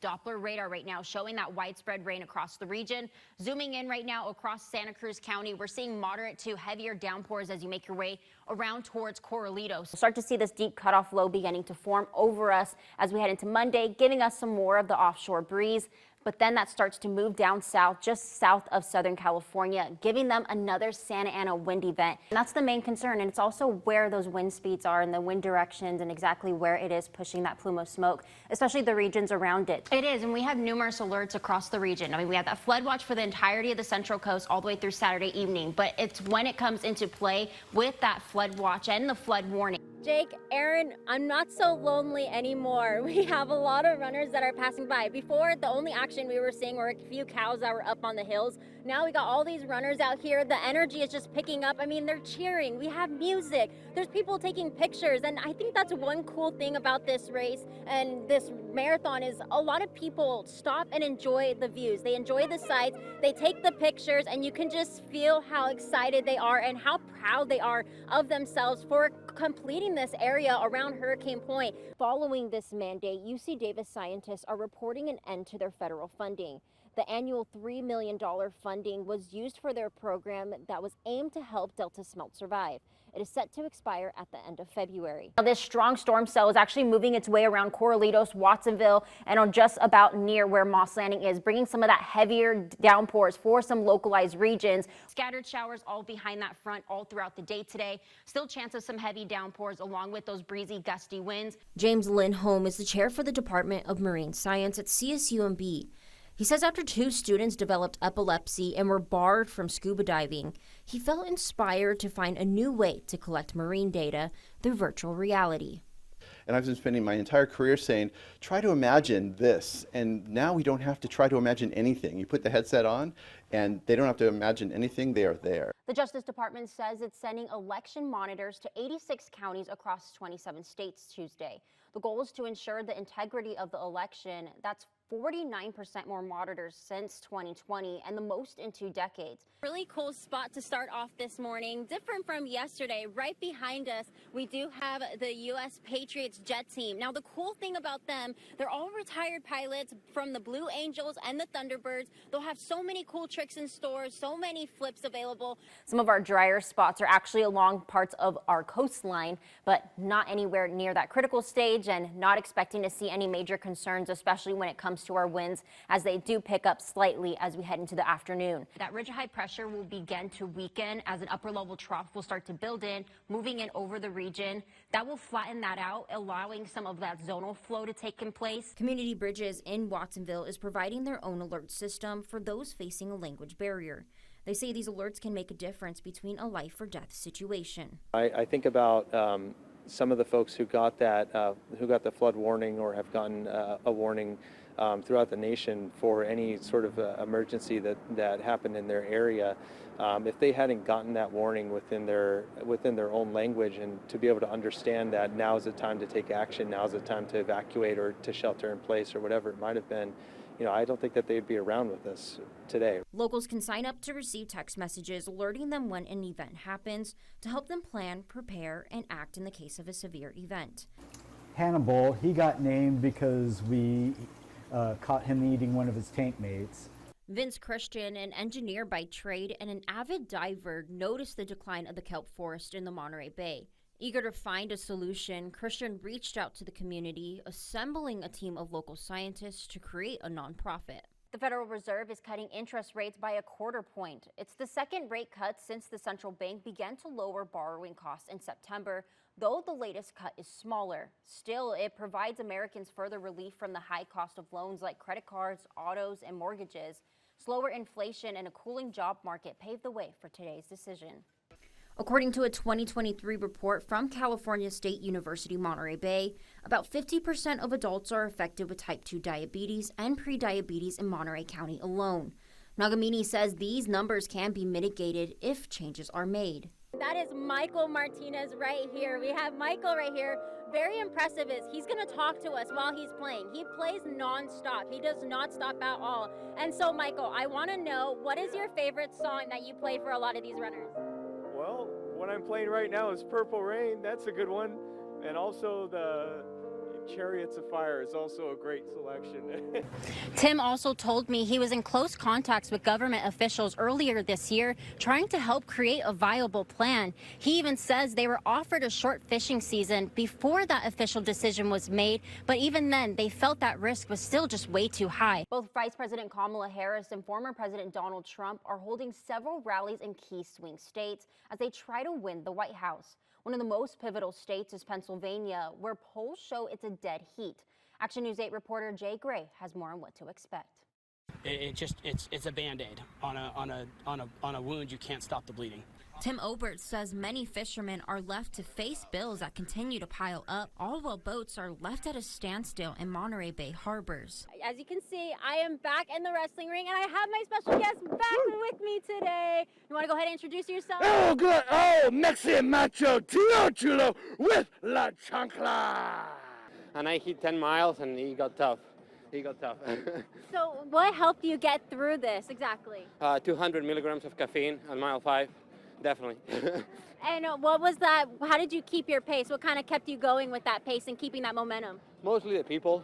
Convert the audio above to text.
Doppler radar right now showing that widespread rain across the region. Zooming in right now across Santa Cruz County, we're seeing moderate to heavier downpours as you make your way around towards Corralitos. We'll start to see this deep cutoff low beginning to form over us as we head into Monday, giving us some more of the offshore breeze. But then that starts to move down south, just south of Southern California, giving them another Santa Ana wind event. And that's the main concern. And it's also where those wind speeds are and the wind directions and exactly where it is pushing that plume of smoke, especially the regions around it. It is, and we have numerous alerts across the region. I mean, we have that flood watch for the entirety of the Central Coast all the way through Saturday evening. But it's when it comes into play with that flood watch and the flood warning. Jake, Aaron, I'm not so lonely anymore. We have a lot of runners that are passing by. Before, the only action we were seeing were a few cows that were up on the hills. Now we got all these runners out here. The energy is just picking up. I mean, they're cheering. We have music. There's people taking pictures. And I think that's one cool thing about this race and this marathon is a lot of people stop and enjoy the views. They enjoy the sights. They take the pictures, and you can just feel how excited they are and how proud they are of themselves for completing this area around Hurricane Point. Following this mandate, UC Davis scientists are reporting an end to their federal funding. The annual $3 million funding was used for their program that was aimed to help Delta Smelt survive. It is set to expire at the end of February. Now, this strong storm cell is actually moving its way around Corralitos, Watsonville, and on just about near where Moss Landing is, bringing some of that heavier downpours for some localized regions. Scattered showers all behind that front all throughout the day today. Still chance of some heavy downpours along with those breezy, gusty winds. James Lindholm is the chair for the Department of Marine Science at CSUMB. He says after 2 students developed epilepsy and were barred from scuba diving, he felt inspired to find a new way to collect marine data through virtual reality. And I've been spending my entire career saying, try to imagine this. And now we don't have to try to imagine anything. You put the headset on and they don't have to imagine anything, they are there. The Justice Department says it's sending election monitors to 86 counties across 27 states Tuesday. The goal is to ensure the integrity of the election. That's 49% more monitors since 2020 and the most in 2 decades. Really cool spot to start off this morning, different from yesterday. Right behind us, we do have the U.S. Patriots jet team. Now, the cool thing about them, they're all retired pilots from the Blue Angels and the Thunderbirds. They'll have so many cool tricks in stores, so many flips available. Some of our drier spots are actually along parts of our coastline, but not anywhere near that critical stage, and not expecting to see any major concerns, especially when it comes to our winds, as they do pick up slightly as we head into the afternoon. That ridge of high pressure will begin to weaken as an upper level trough will start to build in, moving in over the region. That will flatten that out, allowing some of that zonal flow to take in place. Community Bridges in Watsonville is providing their own alert system for those facing a language barrier. They say these alerts can make a difference between a life or death situation. I think about some of the folks who got the flood warning or have gotten a warning throughout the nation for any sort of emergency that happened in their area. If they hadn't gotten that warning within their own language, and to be able to understand that now is the time to take action, now is the time to evacuate or to shelter in place or whatever it might have been, I don't think that they'd be around with us today. Locals can sign up to receive text messages alerting them when an event happens to help them plan, prepare, and act in the case of a severe event. Hannibal, he got named because we caught him eating one of his tank mates. Vince Christian, an engineer by trade and an avid diver, noticed the decline of the kelp forest in the Monterey Bay. Eager to find a solution, Christian reached out to the community, assembling a team of local scientists to create a nonprofit. The Federal Reserve is cutting interest rates by a 1/4 point. It's the second rate cut since the central bank began to lower borrowing costs in September, though the latest cut is smaller. Still, it provides Americans further relief from the high cost of loans like credit cards, autos, and mortgages. Slower inflation and a cooling job market paved the way for today's decision. According to a 2023 report from California State University, Monterey Bay, about 50% of adults are affected with type 2 diabetes and prediabetes in Monterey County alone. Nagamini says these numbers can be mitigated if changes are made. That is Michael Martinez right here. We have Michael right here. Very impressive is he's going to talk to us while he's playing. He plays nonstop. He does not stop at all. And so, Michael, I want to know, what is your favorite song that you play for a lot of these runners? Well, what I'm playing right now is Purple Rain. That's a good one. And also Chariots of Fire is also a great selection. Tim also told me he was in close contacts with government officials earlier this year, trying to help create a viable plan. He even says they were offered a short fishing season before that official decision was made, but even then, they felt that risk was still just way too high. Both Vice President Kamala Harris and former President Donald Trump are holding several rallies in key swing states as they try to win the White House. One of the most pivotal states is Pennsylvania, where polls show it's a dead heat. Action News 8 reporter Jay Gray has more on what to expect. It's a Band-Aid on a wound. You can't stop the bleeding. Tim Obert says many fishermen are left to face bills that continue to pile up, all while boats are left at a standstill in Monterey Bay harbors. As you can see, I am back in the wrestling ring, and I have my special guest back with me today. You want to go ahead and introduce yourself? Oh, good. Oh, Mexican macho, Tio Chulo with La Chancla. And I hit 10 miles, and he got tough. So what helped you get through this exactly? 200 milligrams of caffeine on mile 5. Definitely. And what was that? How did you keep your pace? What kind of kept you going with that pace and keeping that momentum? Mostly the people.